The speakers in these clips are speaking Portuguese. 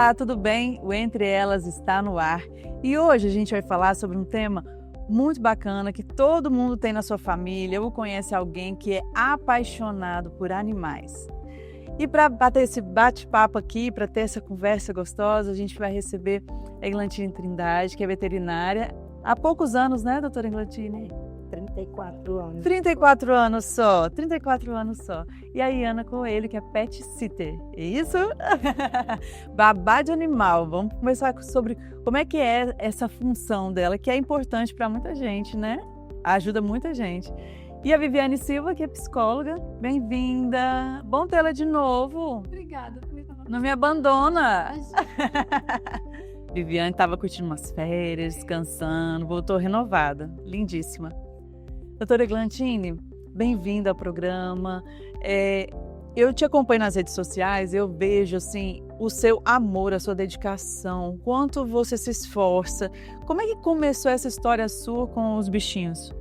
Olá, tudo bem? O Entre Elas está no ar e hoje a gente vai falar sobre um tema muito bacana que todo mundo tem na sua família ou conhece alguém que é apaixonado por animais. E para bater esse bate-papo aqui, para ter essa conversa gostosa, a gente vai receber a Eglantine Trindade, que é veterinária há poucos anos, né, doutora Eglantine? 34 anos. 34 anos só, 34 anos só. E a Iana Coelho, que é pet sitter, é isso? Babá de animal. Vamos conversar sobre como é que é essa função dela, que é importante para muita gente, né? Ajuda muita gente. E a Viviane Silva, que é psicóloga. Bem-vinda. Bom tê-la de novo. Obrigada. Não me abandona. Viviane estava curtindo umas férias, descansando, voltou renovada. Lindíssima. Doutora Eglantine, bem-vinda ao programa. Eu te acompanho nas redes sociais, eu vejo assim, o seu amor, a sua dedicação, quanto você se esforça. Como é que começou essa história sua com os bichinhos?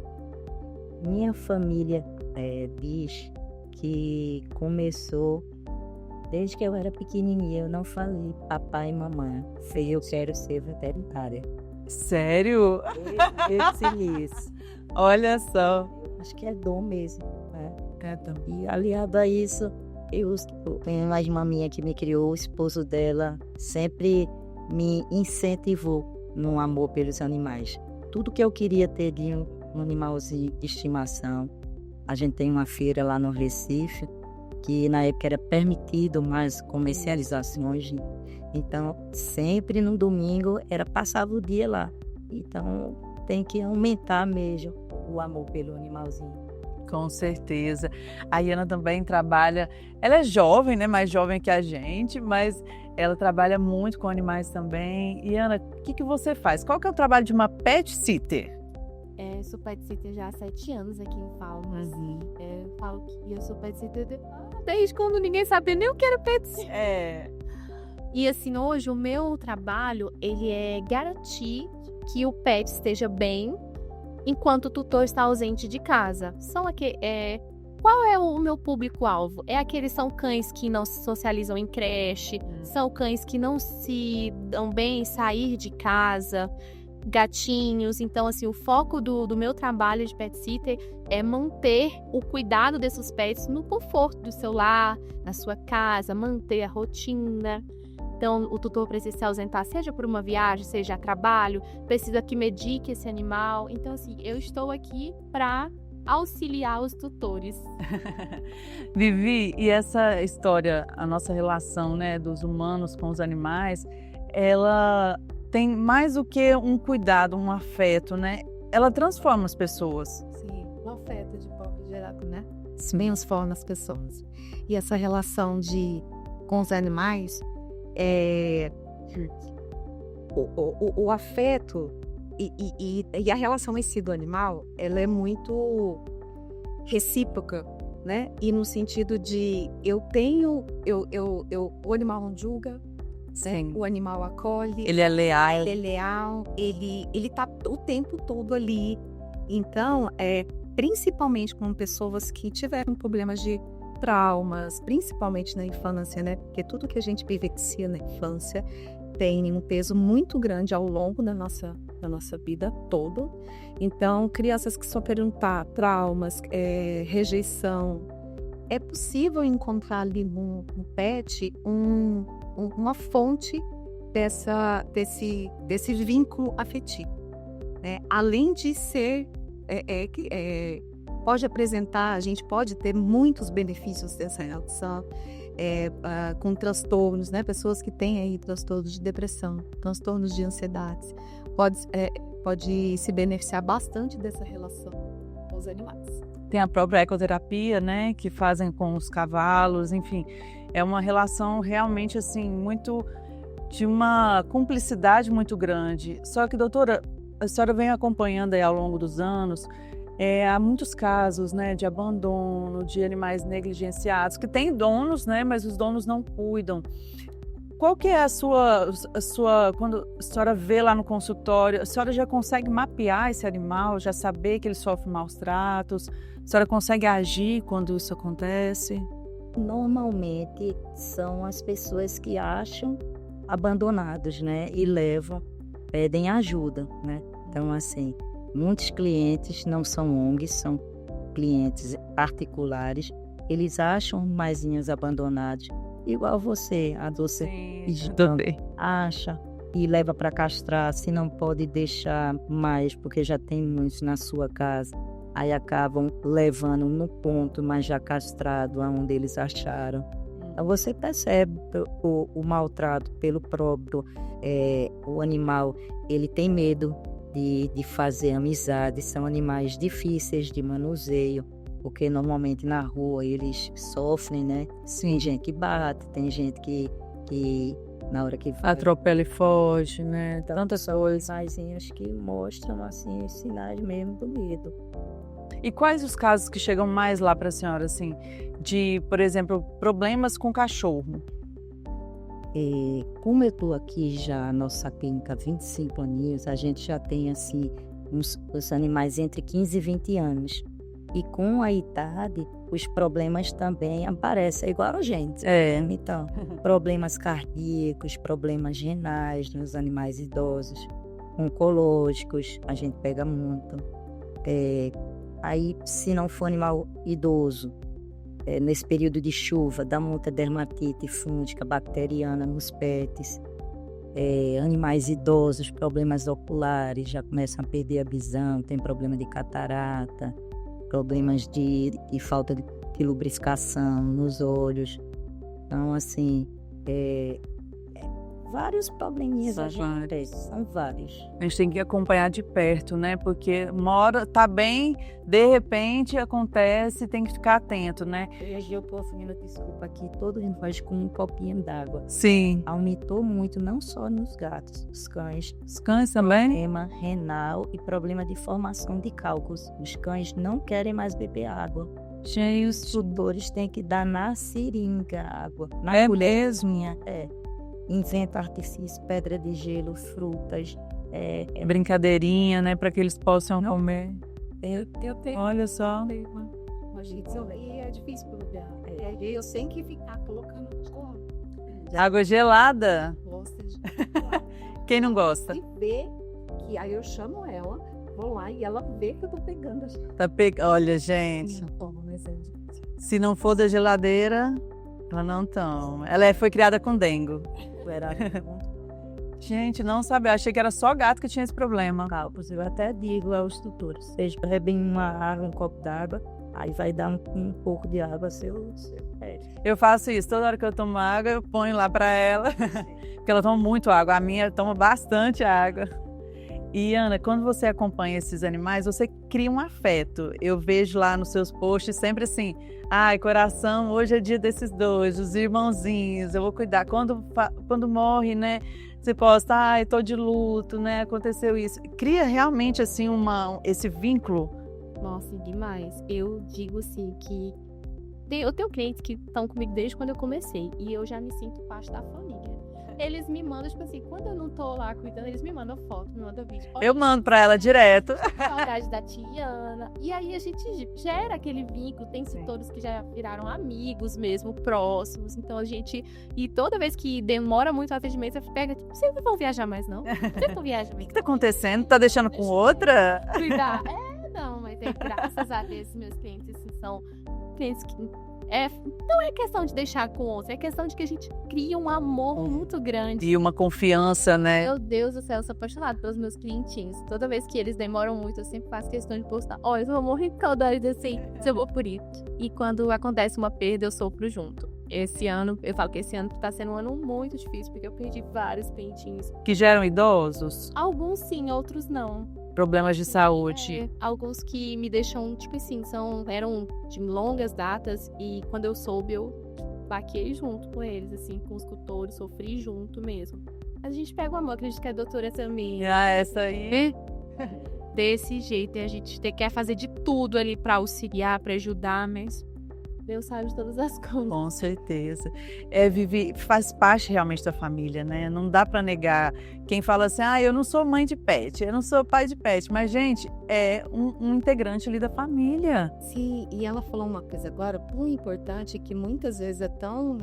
Minha família diz que começou desde que eu era pequenininha. Eu não falei papai e mamãe. Eu quero ser veterinária. Sério? Isso. Olha só. Acho que é dom mesmo, né? É dom. E aliado a isso, eu tenho mais uma minha que me criou, o esposo dela sempre me incentivou no amor pelos animais. Tudo que eu queria ter de um animalzinho de estimação. A gente tem uma feira lá no Recife, que na época era permitido mais comercializações. Então, sempre no domingo passava o dia lá. Então, tem que aumentar mesmo o amor pelo animalzinho. Com certeza. A Iana também trabalha, ela é jovem, né? Mais jovem que a gente, mas ela trabalha muito com animais também. Iana, o que você faz? Qual que é o trabalho de uma pet sitter? Sou pet sitter já há 7 anos aqui em Palmas. Falo que eu sou pet sitter desde quando ninguém sabia nem o que era pet sitter. E assim, hoje o meu trabalho, ele é garantir que o pet esteja bem enquanto o tutor está ausente de casa. Qual é o meu público-alvo? São cães que não se socializam em creche, são cães que não se dão bem em sair de casa, gatinhos. Então, assim, o foco do meu trabalho de pet sitter é manter o cuidado desses pets no conforto do seu lar, na sua casa, manter a rotina. Então, o tutor precisa se ausentar, seja por uma viagem, seja a trabalho, precisa que medique esse animal. Então, assim, eu estou aqui para auxiliar os tutores. Vivi, e essa história, a nossa relação, né, dos humanos com os animais, ela tem mais do que um cuidado, um afeto, né? Ela transforma as pessoas. Sim, o afeto de modo geral, né? Transforma as pessoas. E essa relação com os animais, o afeto e a relação em si do animal, ela é muito recíproca, né? E no sentido de o animal não julga, né? O animal acolhe, ele é leal, ele tá o tempo todo ali. Então, principalmente com pessoas que tiveram problemas de traumas, principalmente na infância, né? Porque tudo que a gente vivencia na infância tem um peso muito grande ao longo da nossa vida toda. Então, crianças que sofreram traumas, rejeição, é possível encontrar ali no pet uma fonte desse vínculo afetivo, né? Além de ser pode apresentar, a gente pode ter muitos benefícios dessa relação com transtornos, né? Pessoas que têm aí transtornos de depressão, transtornos de ansiedade, pode se beneficiar bastante dessa relação com os animais. Tem a própria ecoterapia, né? Que fazem com os cavalos, enfim. É uma relação realmente, assim, de uma cumplicidade muito grande. Só que, doutora, a senhora vem acompanhando aí ao longo dos anos, há muitos casos, né, de abandono, de animais negligenciados, que têm donos, né, mas os donos não cuidam. Qual que é a sua, quando a senhora vê lá no consultório, a senhora já consegue mapear esse animal, já saber que ele sofre maus tratos? A senhora consegue agir quando isso acontece? Normalmente são as pessoas que acham abandonados, né? E pedem ajuda, né? Então, assim, muitos clientes não são ONGs, são clientes particulares. Eles acham animaizinhos abandonados, igual você, a Dulce acha e leva para castrar, se não pode deixar mais, porque já tem muitos na sua casa. Aí acabam levando no ponto, mas já castrado, aonde eles acharam. Então você percebe o maltrato pelo próprio, o animal, ele tem medo de fazer amizade, são animais difíceis de manuseio, porque normalmente na rua eles sofrem, né? Tem gente que bate, tem gente que na hora que atropela e foge, né? Tantas coisas que mostram assim sinais mesmo do medo. E quais os casos que chegam mais lá para a senhora, assim, de, por exemplo, problemas com cachorro? Como eu estou aqui já, a nossa clínica há 25 aninhos, a gente já tem assim os animais entre 15 e 20 anos. E com a idade, os problemas também aparecem, igual a gente. Então, problemas cardíacos, problemas renais nos animais idosos, oncológicos, a gente pega muito. Aí, se não for animal idoso, nesse período de chuva, dá muita dermatite fúngica, bacteriana nos pets. Animais idosos, problemas oculares, já começam a perder a visão, tem problema de catarata, problemas de falta de lubrificação nos olhos. Então, assim, vários probleminhas são vários. A gente tem que acompanhar de perto, né? Porque tá bem, de repente acontece, tem que ficar atento, né? Eu tô pedindo desculpa aqui, todos nós com um copinho d'água. Sim. Aumentou muito, não só nos gatos, os cães. Os cães também? Problema renal e problema de formação de cálculos. Os cães não querem mais beber água. Gente, os tutores têm que dar na seringa água. Na colherzinha. Inventa artifício, pedra de gelo, frutas. Brincadeirinha, né? Para que eles possam comer. Eu tenho. Olha só. E é difícil para lugar. Eu tenho que ficar colocando água gelada. Quem não gosta? E vê que aí eu chamo ela, vou lá e ela vê que eu tô pegando. Olha, gente. Se não for da geladeira, ela não toma. Ela foi criada com dengo. Gente, não sabe, eu achei que era só gato que tinha esse problema. Cálculos, eu até digo aos tutores, vocês bebem uma água, um copo d'água, aí vai dar um pouco de água seu pet. Eu faço isso, toda hora que eu tomo água, eu ponho lá para ela, porque ela toma muito água, a minha toma bastante água. E Ana, quando você acompanha esses animais, você cria um afeto. Eu vejo lá nos seus posts sempre assim, ai, coração, hoje é dia desses dois, os irmãozinhos, eu vou cuidar. Quando morre, né, você posta, ai, tô de luto, né, aconteceu isso. Cria realmente assim esse vínculo. Nossa, demais. Eu digo assim que eu tenho clientes que estão comigo desde quando eu comecei e eu já me sinto parte da família. Eles me mandam, tipo assim, quando eu não tô lá cuidando, eles me mandam foto, me mandam vídeo. Olha, eu mando pra ela direto. Saudade da Tiana. E aí a gente gera aquele vínculo. Tem tutores que já viraram amigos mesmo, próximos. Então a gente... E toda vez que demora muito o atendimento, você pega, tipo, vocês não vão viajar mais, não? Vocês não viajam mais. O que tá acontecendo? Tá deixando com outra? Cuidar. Não, mas graças a Deus, meus clientes assim, são clientes que... não é questão de deixar com outra, é questão de que a gente cria um amor muito grande. E uma confiança, né? Meu Deus do céu, eu sou apaixonada pelos meus clientinhos. Toda vez que eles demoram muito, eu sempre faço questão de postar. Eu vou morrer de saudade assim, eu vou por isso. E quando acontece uma perda, eu sofro junto. Esse ano, eu falo que esse ano tá sendo um ano muito difícil, porque eu perdi vários clientinhos. Que já eram idosos? Alguns sim, outros não. Problemas de saúde. Alguns que me deixam, tipo assim, eram de longas datas e quando eu soube, eu baquei junto com eles, assim, com os tutores, sofri junto mesmo. A gente pega o amor, acredito que a doutora também. Essa aí. Desse jeito, e a gente quer fazer de tudo ali pra auxiliar, pra ajudar, mas Deus sabe de todas as coisas. Com certeza. Faz parte realmente da família, né? Não dá para negar. Quem fala assim, eu não sou mãe de pet, eu não sou pai de pet. Mas, gente, é um integrante ali da família. Sim, e ela falou uma coisa agora muito importante, que muitas vezes é tão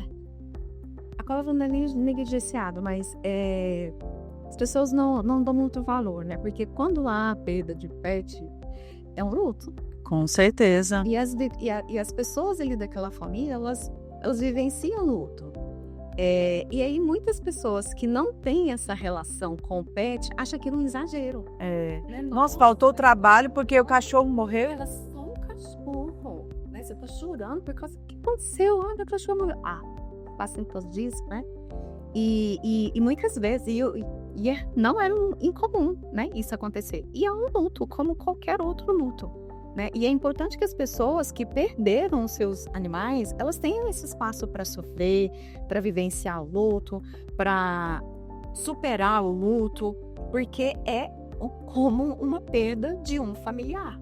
a cova não é negligenciada, mas as pessoas não dão muito valor, né? Porque quando há perda de pet, é um luto. Com certeza. E as pessoas ali daquela família, elas vivenciam luto. E aí muitas pessoas que não têm essa relação com o pet acham aquilo um exagero. Né? Nossa, faltou trabalho porque o cachorro morreu. Era só um cachorro, né? Você tá chorando por causa do que aconteceu. Olha, o cachorro morreu. Passem todos disso, né? E muitas vezes não era incomum, né? Isso acontecer. E é um luto, como qualquer outro luto. Né? E é importante que as pessoas que perderam os seus animais, elas tenham esse espaço para sofrer, para vivenciar o luto, para superar o luto, porque é como uma perda de um familiar.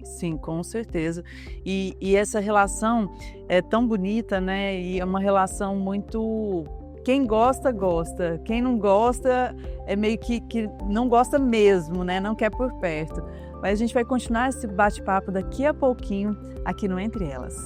Sim, com certeza. E essa relação é tão bonita, né? E é uma relação muito... Quem gosta, gosta. Quem não gosta, é meio que não gosta mesmo, né? Não quer por perto. Mas a gente vai continuar esse bate-papo daqui a pouquinho aqui no Entre Elas.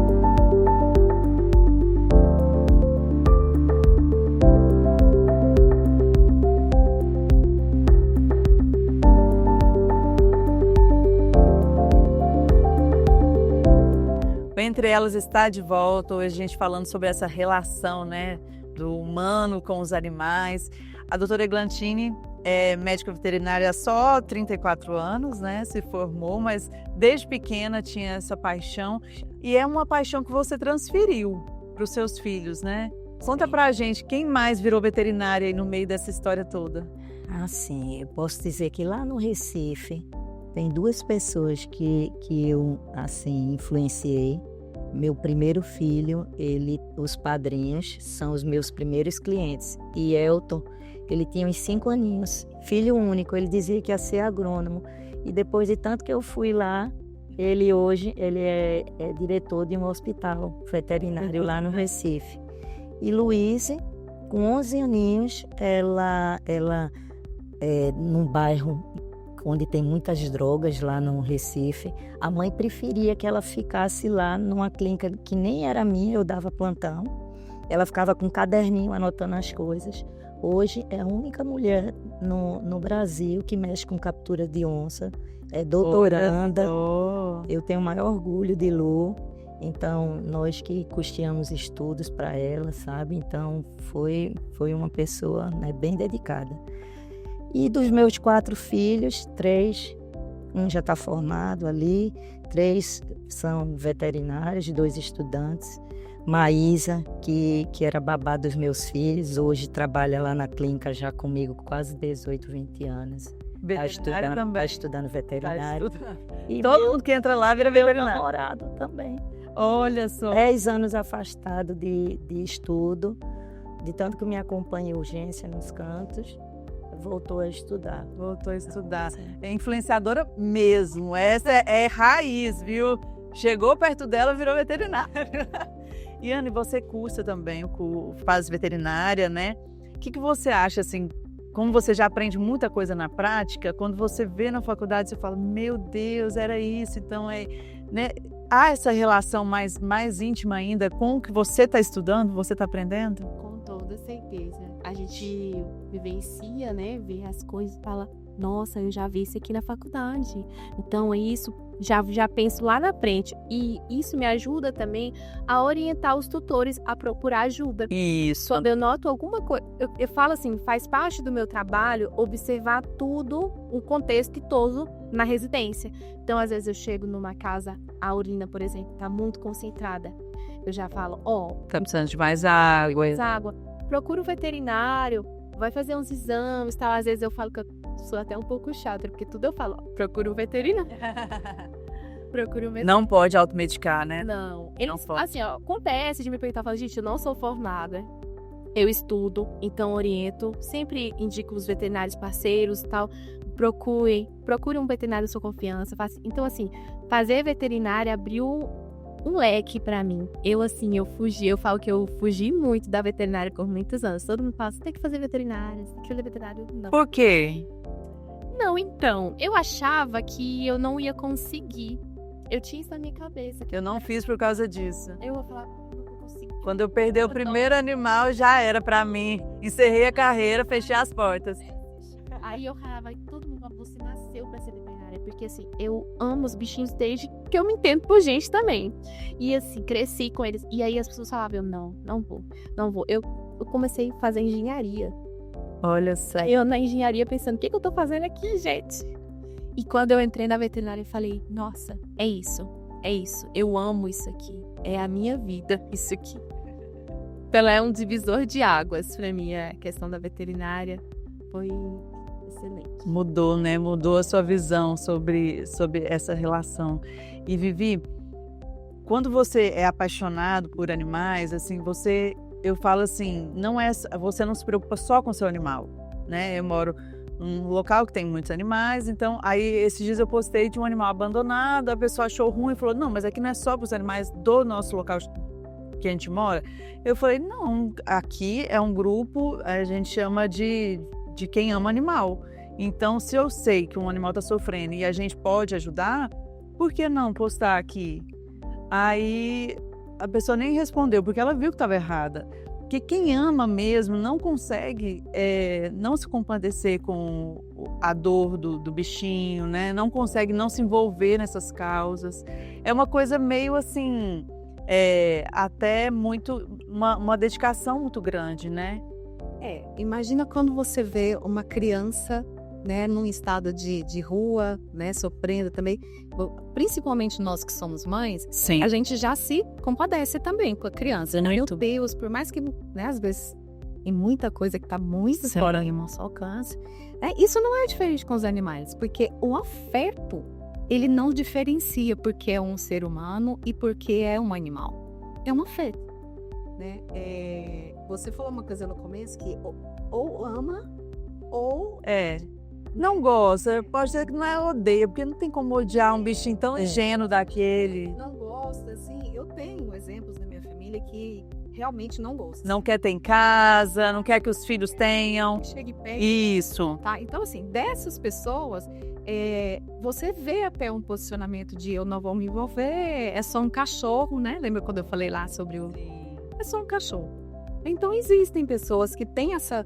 O Entre Elas está de volta, hoje a gente falando sobre essa relação, né, do humano com os animais. A doutora Eglantine é médica veterinária há só 34 anos, né? Se formou, mas desde pequena tinha essa paixão. E é uma paixão que você transferiu para os seus filhos, né? Conta pra gente, quem mais virou veterinária aí no meio dessa história toda? Sim, eu posso dizer que lá no Recife tem 2 pessoas que eu, assim, influenciei. Meu primeiro filho, os padrinhos são os meus primeiros clientes. E Elton, ele tinha uns 5 aninhos, filho único, ele dizia que ia ser agrônomo. E depois de tanto que eu fui lá, hoje é diretor de um hospital veterinário lá no Recife. E Luíse, com 11 aninhos, ela num bairro onde tem muitas drogas lá no Recife, a mãe preferia que ela ficasse lá numa clínica que nem era minha, eu dava plantão. Ela ficava com um caderninho anotando as coisas. Hoje é a única mulher no Brasil que mexe com captura de onça, é doutoranda. Eu tenho o maior orgulho de Lu. Então, nós que custeamos estudos para ela, sabe? Então, foi uma pessoa, né, bem dedicada. E dos meus 4 filhos, 3, um já está formado ali, 3 são veterinários, 2 estudantes. Maísa, que era babá dos meus filhos, hoje trabalha lá na clínica já comigo quase 18, 20 anos. Está estudando veterinário. E todo mundo que entra lá vira veterinário. Meu namorado também. Olha só. 10 anos afastado de estudo, de tanto que me acompanha em urgência nos cantos. Voltou a estudar. É influenciadora mesmo. Essa é raiz, viu? Chegou perto dela, virou veterinária. E Anne, você cursa também, faz veterinária, né? O que você acha, assim, como você já aprende muita coisa na prática, quando você vê na faculdade, você fala, meu Deus, era isso, então né? Há essa relação mais íntima ainda com o que você está estudando, você está aprendendo? Com toda certeza. A gente vivencia, né? Vê as coisas e fala, nossa, eu já vi isso aqui na faculdade. Então, é isso, já penso lá na frente. E isso me ajuda também a orientar os tutores a procurar ajuda. Isso. Quando eu noto alguma coisa, eu falo assim, faz parte do meu trabalho observar tudo, o contexto todo na residência. Então, às vezes eu chego numa casa, a urina, por exemplo, tá muito concentrada. Eu já falo, tá precisando de mais água. Procura um veterinário, vai fazer uns exames, tal. Às vezes eu falo que eu sou até um pouco chata, porque tudo eu falo, procura um veterinário. Não pode automedicar, né? Não. Não pode. Assim, acontece de me perguntar, falo, gente, eu não sou formada, eu estudo, então oriento, sempre indico os veterinários parceiros e tal, procure um veterinário de sua confiança. Então, assim, fazer veterinária abriu um leque pra mim. Eu falo que eu fugi muito da veterinária por muitos anos. Todo mundo fala, você tem que fazer veterinária, você tem que fazer veterinário. Não. Por quê? Não, então, eu achava que eu não ia conseguir. Eu tinha isso na minha cabeça. Eu não fiz por causa disso. Eu vou falar, não vou conseguir. Quando eu perder o primeiro animal, já era pra mim. Encerrei a carreira, fechei as portas. Aí eu falava, todo mundo, você nasceu pra ser veterinária. Porque assim, eu amo os bichinhos desde que eu me entendo por gente também. E assim, cresci com eles. E aí as pessoas falavam, não vou. Eu comecei a fazer engenharia. Olha só. Eu na engenharia pensando, o que eu tô fazendo aqui, gente? E quando eu entrei na veterinária, eu falei, nossa, é isso. Eu amo isso aqui. É a minha vida, isso aqui. Ela é um divisor de águas pra mim, a questão da veterinária. Foi excelente. Mudou, né? Mudou a sua visão sobre essa relação. E Vivi, quando você é apaixonado por animais, assim, eu falo assim, você não se preocupa só com o seu animal, né? Eu moro num local que tem muitos animais, então aí esses dias eu postei de um animal abandonado, a pessoa achou ruim e falou, não, mas aqui não é só para os animais do nosso local que a gente mora. Eu falei, não, aqui é um grupo, a gente chama de quem ama animal. Então, se eu sei que um animal está sofrendo e a gente pode ajudar, por que não postar aqui? Aí a pessoa nem respondeu, porque ela viu que estava errada. Porque quem ama mesmo não consegue não se compadecer com a dor do bichinho, né? Não consegue não se envolver nessas causas. É uma coisa meio assim, até muito, uma dedicação muito grande, né? Imagina quando você vê uma criança, né, num estado de rua, né, sofrendo também, principalmente nós que somos mães, Sim. A gente já se compadece também com a criança. Meu Deus, por mais que, né, às vezes tem muita coisa que tá muito fora do nosso alcance, né, isso não é diferente com os animais, porque o afeto, ele não diferencia porque é um ser humano e porque é um animal. É um afeto, né? Você falou uma coisa no começo que ou ama ou não gosta, pode ser que não odeia, porque não tem como odiar um bichinho tão ingênuo daquele. Não gosta, assim, eu tenho exemplos na minha família que realmente não gostam. Não quer ter em casa, não quer que os filhos tenham. Chegue perto. Isso. Tá? Então, assim, dessas pessoas, você vê até um posicionamento de eu não vou me envolver, é só um cachorro, né? Lembra quando eu falei lá sobre é só um cachorro. Então, existem pessoas que têm essa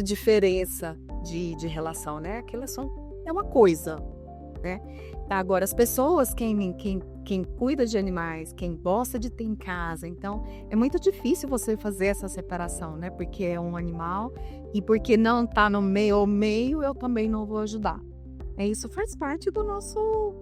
diferença de relação, né? Aquilo é uma coisa, né? Tá, agora, as pessoas, quem cuida de animais, quem gosta de ter em casa, então, é muito difícil você fazer essa separação, né? Porque é um animal e porque não tá no meio, eu também não vou ajudar. Isso faz parte do nosso...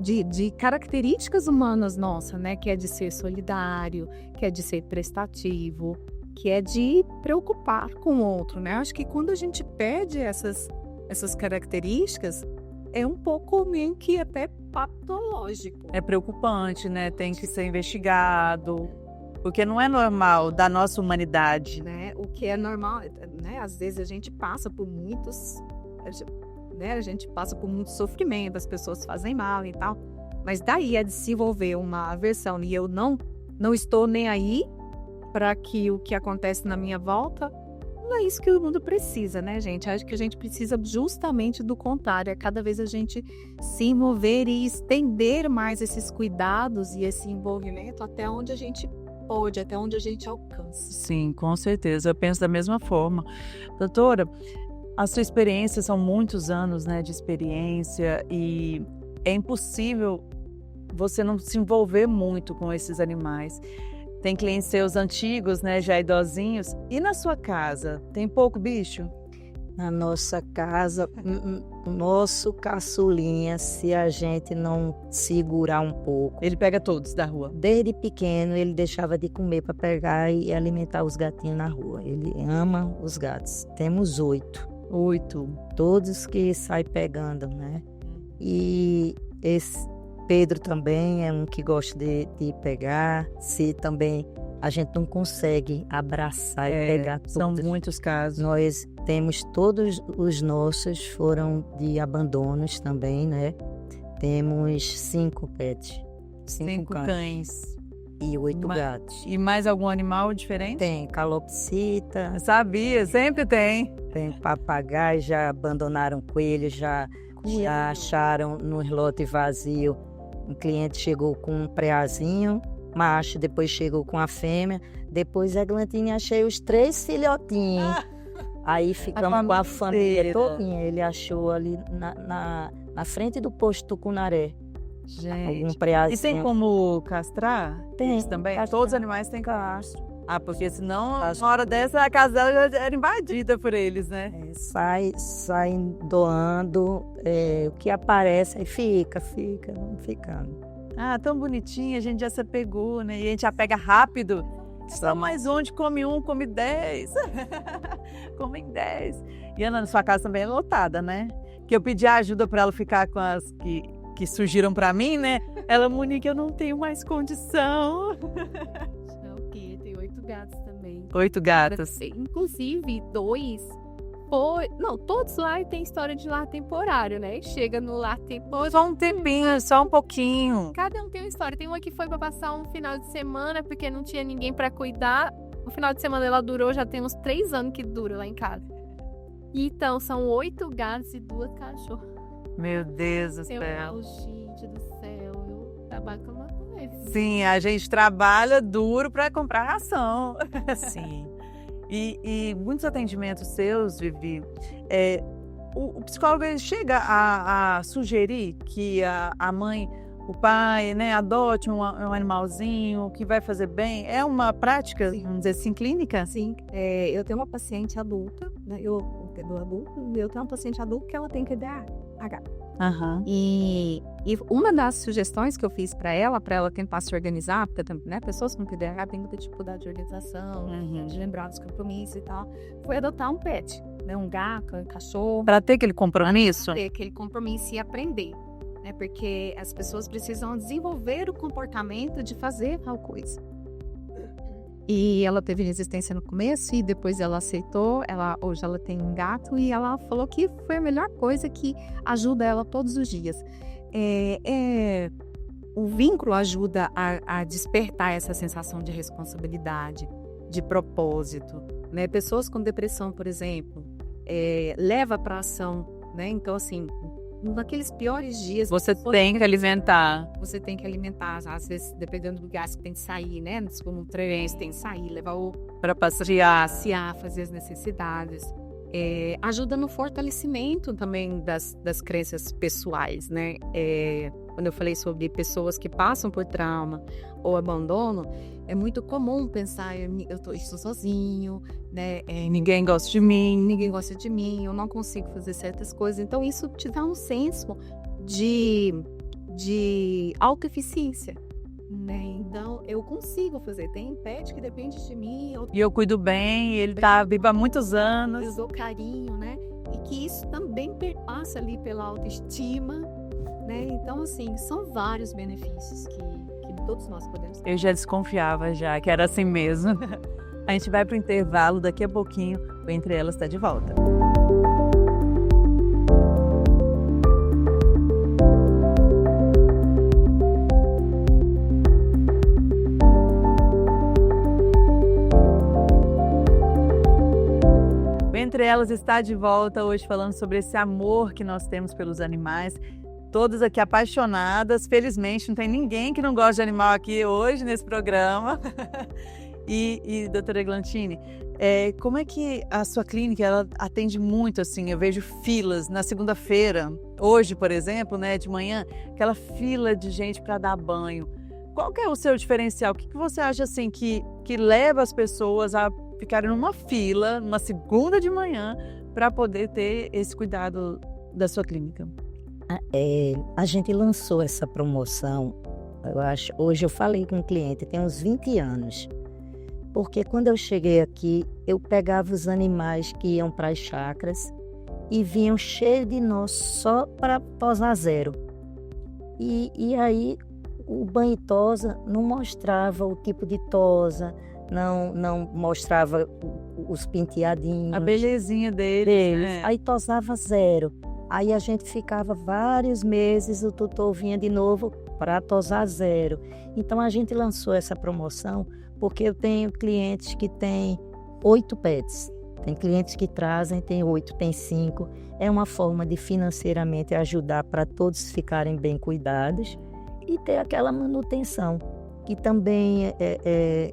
De características humanas nossas, né? Que é de ser solidário, que é de ser prestativo, que é de preocupar com o outro, né? Acho que quando a gente perde essas características, é um pouco meio que até patológico. É preocupante, né? Tem que ser investigado, porque não é normal da nossa humanidade. Né? O que é normal, né? Às vezes a gente passa por muitos... né? A gente passa por muito sofrimento, as pessoas fazem mal e tal, mas daí é desenvolver uma aversão e eu não estou nem aí para que o que acontece na minha volta, não é isso que o mundo precisa, né, gente? Acho que a gente precisa justamente do contrário, é cada vez a gente se envolver e estender mais esses cuidados e esse envolvimento até onde a gente pode, até onde a gente alcança. Sim, com certeza, eu penso da mesma forma. Doutora, a sua experiência são muitos anos, né, de experiência e é impossível você não se envolver muito com esses animais. Tem clientes seus antigos, né, já idosinhos. E na sua casa, tem pouco bicho? Na nossa casa, o nosso caçulinha, se a gente não segurar um pouco... Ele pega todos da rua? Desde pequeno, ele deixava de comer para pegar e alimentar os gatinhos na rua. Ele ama os gatos. Temos 8. 8. Todos que saem pegando, né? E esse Pedro também é um que gosta de pegar. Se também a gente não consegue abraçar e pegar todos. São muitos casos. Nós temos todos os nossos, foram de abandonos também, né? Temos 5 pets. 5 cães. E 8 gatos. E mais algum animal diferente? Tem calopsita. Sabia, sempre tem. Tem papagaio, já abandonaram coelhos, já acharam no lote vazio. Um cliente chegou com um preazinho macho, depois chegou com a fêmea, depois a Eglantine achei os 3 filhotinhos. Aí ficamos com a família todinha. Ele achou ali na frente do posto Tucunaré. Gente, preazinho. E tem como castrar? Tem. Isso também? Castrar. Todos os animais têm castro. Porque senão, uma hora dessa, a casa dela já era invadida por eles, né? Saem doando, o que aparece, aí vamos ficando. Tão bonitinha, a gente já se apegou, né? E a gente já pega rápido. Só mais onde come 1, come 10. Comem 10. E Ana, na sua casa também é lotada, né? Que eu pedi ajuda para ela ficar com as que surgiram para mim, né? Ela, Monique, eu não tenho mais condição. Tem 8 gatos também. 8 gatos. Inclusive, 2... Não, todos lá tem história de lar temporário, né? Chega no lar temporário. Só um tempinho, só um pouquinho. Cada um tem uma história. Tem uma que foi pra passar um final de semana porque não tinha ninguém pra cuidar. O final de semana ela durou, já tem uns 3 anos que dura lá em casa. Então, são 8 gatos e 2 cachorros. Meu Deus do céu. Gente do céu, eu trabalho com uma coisa. Sim, a gente trabalha duro pra comprar ração. Sim. E muitos atendimentos seus, Vivi, o psicólogo ele chega a sugerir que a mãe, o pai, né, adote um animalzinho que vai fazer bem. É uma prática, vamos dizer assim, clínica? Sim, eu tenho uma paciente adulta, né, eu tenho uma paciente adulta que ela tem TDAH. Uhum. E uma das sugestões que eu fiz para ela tentar se organizar, porque né, pessoas com TDAH têm muita dificuldade de organização, de lembrar dos compromissos e tal, foi adotar um pet, né, um gato, um cachorro. Para ter aquele compromisso? Para ter aquele compromisso e aprender, né, porque as pessoas precisam desenvolver o comportamento de fazer tal coisa. E ela teve resistência no começo e depois ela aceitou. Hoje ela tem um gato e ela falou que foi a melhor coisa, que ajuda ela todos os dias. O vínculo ajuda a despertar essa sensação de responsabilidade, de propósito, né? Pessoas com depressão, por exemplo, leva para ação, né? Então, assim, naqueles piores dias... Você tem que alimentar. Você tem que alimentar. Às vezes, dependendo do lugar, você tem que sair, né? Como um trem, você tem que sair, levar para passear, fazer as necessidades. Ajuda no fortalecimento também das crenças pessoais, né? Quando eu falei sobre pessoas que passam por trauma ou abandono, é muito comum pensar, eu estou sozinho, né? Ninguém gosta de mim, eu não consigo fazer certas coisas. Então, isso te dá um senso de autoeficiência, né? Então, eu consigo fazer. Tem pet que depende de mim. E eu cuido bem, ele tá vivo há muitos anos. Eu dou carinho, né? E que isso também perpassa ali pela autoestima, né? Então, assim, são vários benefícios que todos nós podemos ter. Eu já desconfiava que era assim mesmo. A gente vai pro intervalo, daqui a pouquinho o Entre Elas está de volta. O Entre Elas está de volta hoje falando sobre esse amor que nós temos pelos animais. Todas aqui apaixonadas, felizmente não tem ninguém que não gosta de animal aqui hoje nesse programa. E doutora Eglantine, como é que a sua clínica ela atende muito assim? Eu vejo filas na segunda-feira, hoje por exemplo, né, de manhã, aquela fila de gente para dar banho. Qual que é o seu diferencial? O que você acha assim que leva as pessoas a ficarem numa fila, numa segunda de manhã, para poder ter esse cuidado da sua clínica? A gente lançou essa promoção, eu acho, hoje eu falei com um cliente, tem uns 20 anos, porque quando eu cheguei aqui, eu pegava os animais que iam para as chácaras e vinham cheios de nó só para tosar zero. E aí o banho tosa não mostrava o tipo de tosa, não mostrava os penteadinhos. A belezinha deles. Né? Aí tosava zero. Aí a gente ficava vários meses, o tutor vinha de novo para tosar zero. Então a gente lançou essa promoção porque eu tenho clientes que têm 8 pets. Tem clientes que trazem, tem 8, tem 5. É uma forma de financeiramente ajudar para todos ficarem bem cuidados e ter aquela manutenção, que também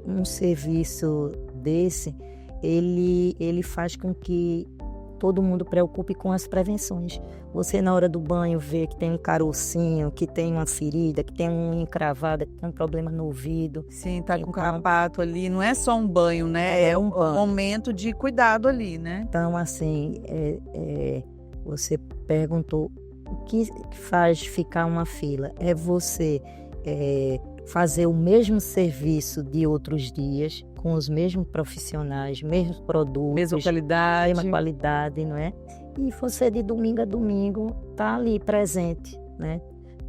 um serviço desse, ele faz com que todo mundo preocupe com as prevenções. Você, na hora do banho, vê que tem um carocinho, que tem uma ferida, que tem uma encravada, que tem um problema no ouvido. Sim, tá com carrapato ali. Não é só um banho, né? É um momento de cuidado ali, né? Então, assim, você perguntou o que faz ficar uma fila. É você fazer o mesmo serviço de outros dias, com os mesmos profissionais, mesmos produtos, mesma qualidade, não é? E você de domingo a domingo tá ali presente, né?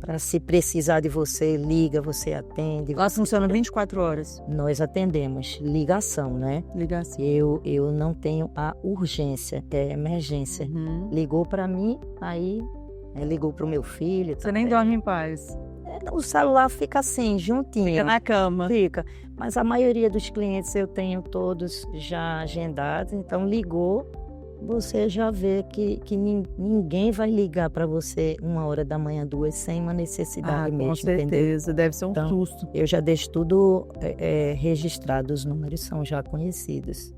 Para se precisar de você, liga, você atende. Lá funciona 24 horas. Nós atendemos ligação, né? Ligação. Eu não tenho a urgência, é emergência. Ligou para mim, aí ligou para o meu filho. Você nem dorme em paz. O celular fica assim, juntinho. Fica na cama. Fica. Mas a maioria dos clientes eu tenho todos já agendados, então ligou, você já vê que ninguém vai ligar para você 1h da manhã, 2, sem uma necessidade mesmo. Com certeza, deve ser um susto. Eu já deixo tudo registrado, os números são já conhecidos.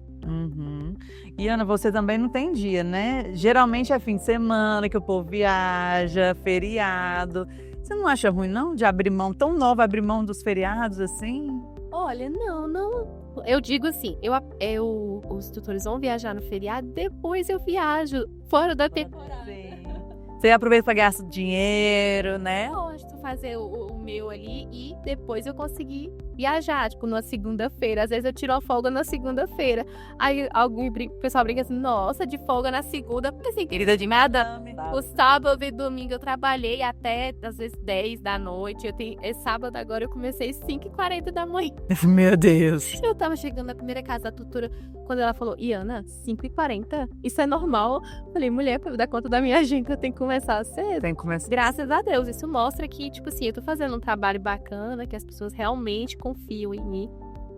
E Ana, você também não tem dia, né? Geralmente é fim de semana que o povo viaja, feriado. Você não acha ruim, não, de abrir mão, tão nova, abrir mão dos feriados, assim? Olha, não. Eu digo assim, os tutores vão viajar no feriado, depois eu viajo fora da temporada. Você aproveita para gastar dinheiro, né? Eu gosto de fazer o meu ali e depois eu consegui viajar, tipo, numa segunda-feira. Às vezes eu tiro a folga na segunda-feira. Aí o pessoal brinca assim, nossa, de folga na segunda. Porque assim, querida de madame, o sábado e domingo eu trabalhei até, às vezes, 10 da noite. Sábado agora eu comecei às 5h40 da manhã. Meu Deus. Eu tava chegando na primeira casa da tutora, quando ela falou, Iana, 5h40? Isso é normal? Falei, mulher, pra eu dar conta da minha agenda, eu tenho que começar cedo. Tem que começar. Graças a Deus, isso mostra que, tipo assim, eu tô fazendo um trabalho bacana, que as pessoas realmente confiam em mim.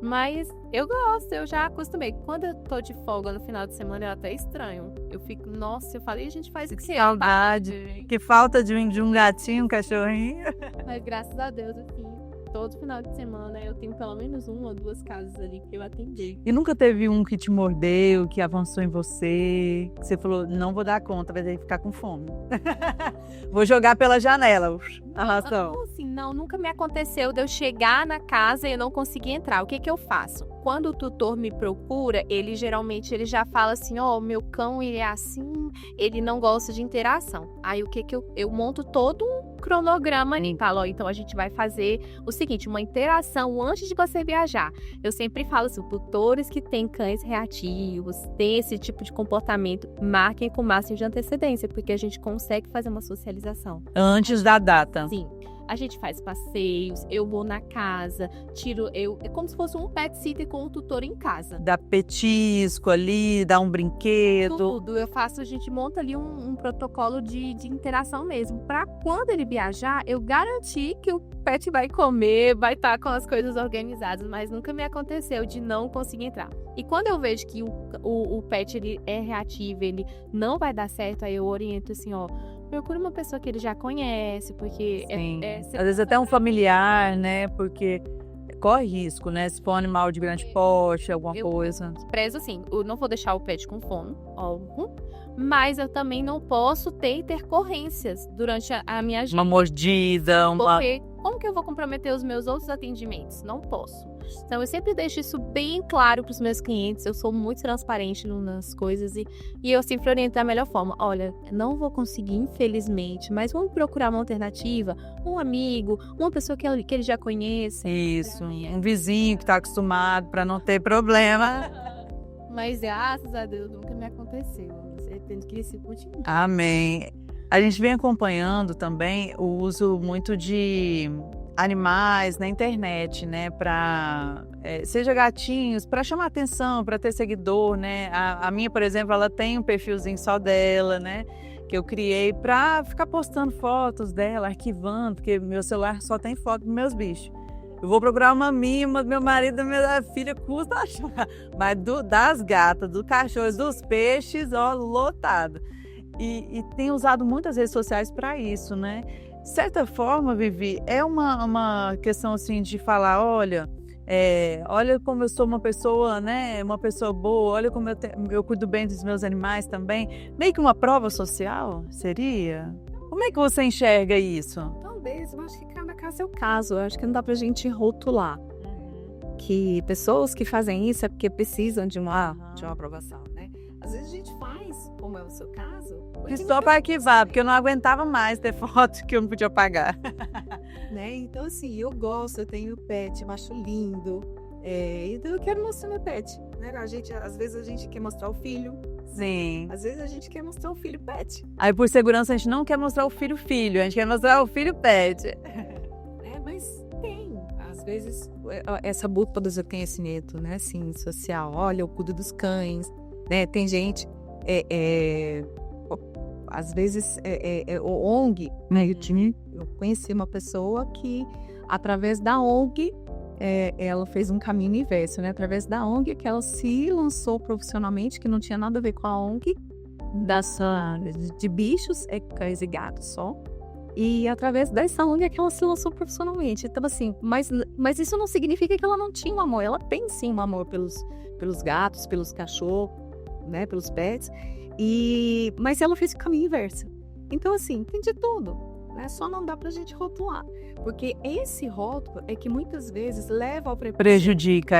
Mas eu gosto, eu já acostumei. Quando eu tô de folga no final de semana, é até estranho. Eu fico, nossa, eu falei, a gente faz o que? Que saudade, que falta de um gatinho, um cachorrinho. Mas graças a Deus, assim, todo final de semana eu tenho pelo menos 1 ou 2 casas ali que eu atendi. E nunca teve um que te mordeu, que avançou em você, que você falou, não vou dar conta, vai ter que ficar com fome. Vou jogar pela janela a ração. Assim, não, nunca me aconteceu de eu chegar na casa e eu não conseguir entrar. O que eu faço? Quando o tutor me procura, ele geralmente já fala assim, o meu cão ele é assim, ele não gosta de interação. Aí o que eu monto todo um cronograma e falo, então a gente vai fazer o seguinte, uma interação antes de você viajar. Eu sempre falo assim, tutores que têm cães reativos, têm esse tipo de comportamento, marquem com o máximo de antecedência, porque a gente consegue fazer uma socialização. Antes da data. Sim. A gente faz passeios, eu vou na casa, é como se fosse um pet sitter com o tutor em casa. Dá petisco ali, dá um brinquedo. Tudo, a gente monta ali um protocolo de interação mesmo. Pra quando ele viajar, eu garantir que o pet vai comer, vai estar com as coisas organizadas, mas nunca me aconteceu de não conseguir entrar. E quando eu vejo que o pet ele é reativo, ele não vai dar certo, aí eu oriento assim, procura uma pessoa que ele já conhece, porque... Às vezes até um familiar, né? Porque corre risco, né? Se for um animal de grande porte, alguma coisa. Prezo assim, eu não vou deixar o pet com fome, mas eu também não posso ter intercorrências durante a minha agenda. Uma mordida, Porque como que eu vou comprometer os meus outros atendimentos? Não posso. Então, eu sempre deixo isso bem claro para os meus clientes. Eu sou muito transparente nas coisas e eu sempre oriento da melhor forma. Olha, não vou conseguir, infelizmente, mas vamos procurar uma alternativa, um amigo, uma pessoa que ele já conhece. Isso, um vizinho que está acostumado para não ter problema. Mas, graças a Deus, nunca me aconteceu. Você tem que se continuar. Amém. A gente vem acompanhando também o uso muito de animais na internet, né, seja gatinhos, para chamar atenção, para ter seguidor, né, a minha, por exemplo, ela tem um perfilzinho só dela, né, que eu criei para ficar postando fotos dela, arquivando, porque meu celular só tem foto dos meus bichos. Eu vou procurar uma mima do meu marido, da minha filha, custa achar, mas das gatas, dos cachorros, dos peixes, lotado. E tem usado muitas redes sociais para isso, né? De certa forma, Vivi, é uma questão assim de falar, olha, olha como eu sou uma pessoa, né, uma pessoa boa, olha como eu cuido bem dos meus animais também. Meio que uma prova social, seria? Como é que você enxerga isso? Talvez, eu acho que cada caso é o caso. Eu acho que não dá pra gente rotular que pessoas que fazem isso é porque precisam de uma aprovação, né? Às vezes a gente faz, como é o seu caso. Só para arquivar, porque eu não aguentava mais ter foto que eu não podia pagar. Né? Então, assim, eu gosto, eu tenho pet, eu acho lindo. Então eu quero mostrar meu pet. Né? Às vezes a gente quer mostrar o filho. Sim. Às vezes a gente quer mostrar o filho pet. Aí, por segurança, a gente não quer mostrar o filho, a gente quer mostrar o filho pet. Mas tem. Às vezes, essa busca do conhecimento, né, assim, social. Olha, eu cuido dos cães, né? Tem gente, às vezes, o ONG, né? Eu conheci uma pessoa que, através da ONG, ela fez um caminho inverso, né? Através da ONG que ela se lançou profissionalmente, que não tinha nada a ver com a ONG, de bichos, cães e gatos só. E através dessa ONG é que ela se lançou profissionalmente. Então, assim, mas isso não significa que ela não tinha um amor. Ela tem sim um amor pelos gatos, pelos cachorros, né? Pelos pets. Mas ela fez o caminho inverso. Então, assim, tem de tudo. Né? Só não dá pra gente rotular. Porque esse rótulo é que muitas vezes leva ao preconceito. Prejudica,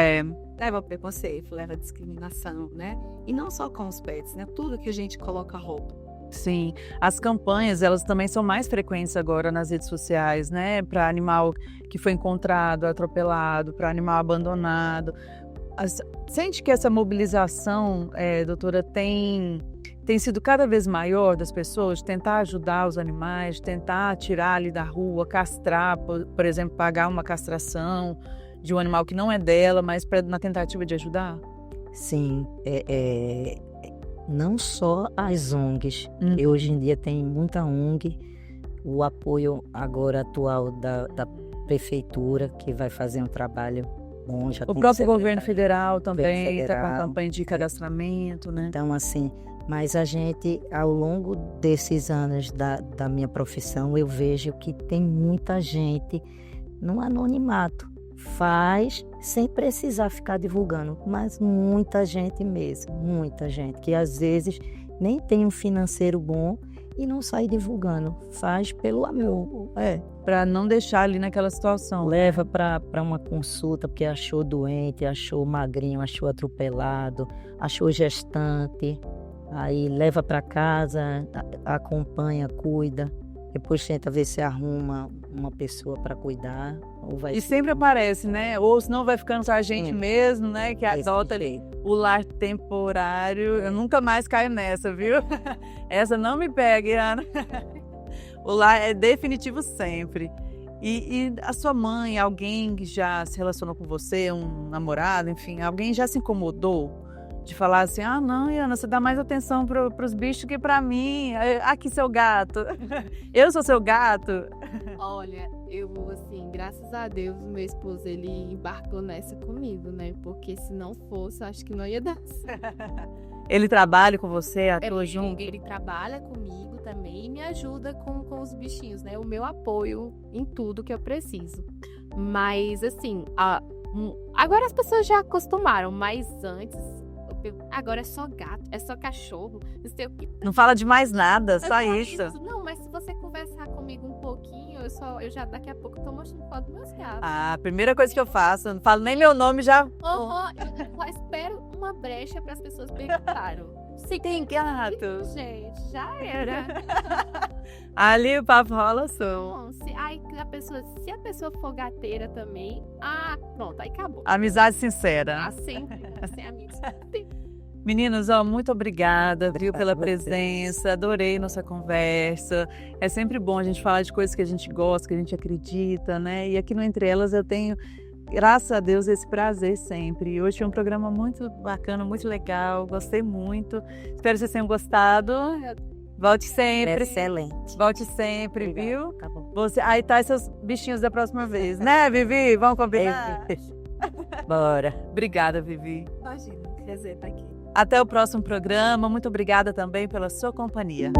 Leva ao preconceito, leva à discriminação, né? E não só com os pets, né? Tudo que a gente coloca roupa. Sim, as campanhas, elas também são mais frequentes agora nas redes sociais, né? Para animal que foi encontrado, atropelado, para animal abandonado. Sente que essa mobilização, doutora, tem sido cada vez maior das pessoas, de tentar ajudar os animais, de tentar tirar ali da rua, castrar, por exemplo, pagar uma castração de um animal que não é dela, mas na tentativa de ajudar? Sim, não só as ONGs. Eu, hoje em dia tem muita ONG, o apoio agora atual da prefeitura, que vai fazer um trabalho bom. O próprio governo federal também está com a campanha de cadastramento, né? Então, assim, mas a gente, ao longo desses anos da minha profissão, eu vejo que tem muita gente no anonimato. Faz sem precisar ficar divulgando, mas muita gente mesmo, muita gente que às vezes nem tem um financeiro bom e não sai divulgando, faz pelo amor, para não deixar ali naquela situação. Leva para uma consulta porque achou doente, achou magrinho, achou atropelado, achou gestante, aí leva para casa, acompanha, cuida. Depois tenta ver se arruma uma pessoa para cuidar. E sempre aparece, né? Ou senão vai ficando só a gente mesmo, né? Que adota ali o lar temporário. Eu nunca mais caio nessa, viu? Essa não me pegue, Ana. O lar é definitivo sempre. E a sua mãe, alguém que já se relacionou com você, um namorado, enfim, alguém já se incomodou de falar assim, não, Ana, você dá mais atenção pros bichos que pra mim. Aqui, seu gato. Eu sou seu gato. Olha, eu, assim, graças a Deus, o meu esposo, ele embarcou nessa comigo, né? Porque se não fosse, acho que não ia dar certo. Ele trabalha com você, atua junto? Ele trabalha comigo também e me ajuda com os bichinhos, né? O meu apoio em tudo que eu preciso. Mas, assim, agora as pessoas já acostumaram, mas antes... Agora é só gato, é só cachorro, não sei o que. Não fala de mais nada, só isso. Não, mas se você conversar comigo um pouquinho, eu já daqui a pouco tô mostrando foto dos meus gatos. A primeira coisa que eu faço, eu não falo nem meu nome, já... Eu só espero uma brecha para as pessoas perguntarem. Se tem gato? Gente, já era. Ali o papo rola som. Se a pessoa for gateira também, pronto, aí acabou. Amizade sincera. Assim amigos. Meninos, muito obrigada, viu, pela presença, adorei nossa conversa. É sempre bom a gente falar de coisas que a gente gosta, que a gente acredita, né? E aqui no Entre Elas eu tenho, graças a Deus, esse prazer sempre. E hoje foi um programa muito bacana, muito legal, gostei muito. Espero que vocês tenham gostado. Volte sempre. Excelente. Volte sempre, Obrigada. viu? Tá bom. Aí tá seus bichinhos da próxima vez, né, Vivi? Vamos combinar? Bora. Obrigada, Vivi. Imagina, prazer estar aqui. Até o próximo programa. Muito obrigada também pela sua companhia.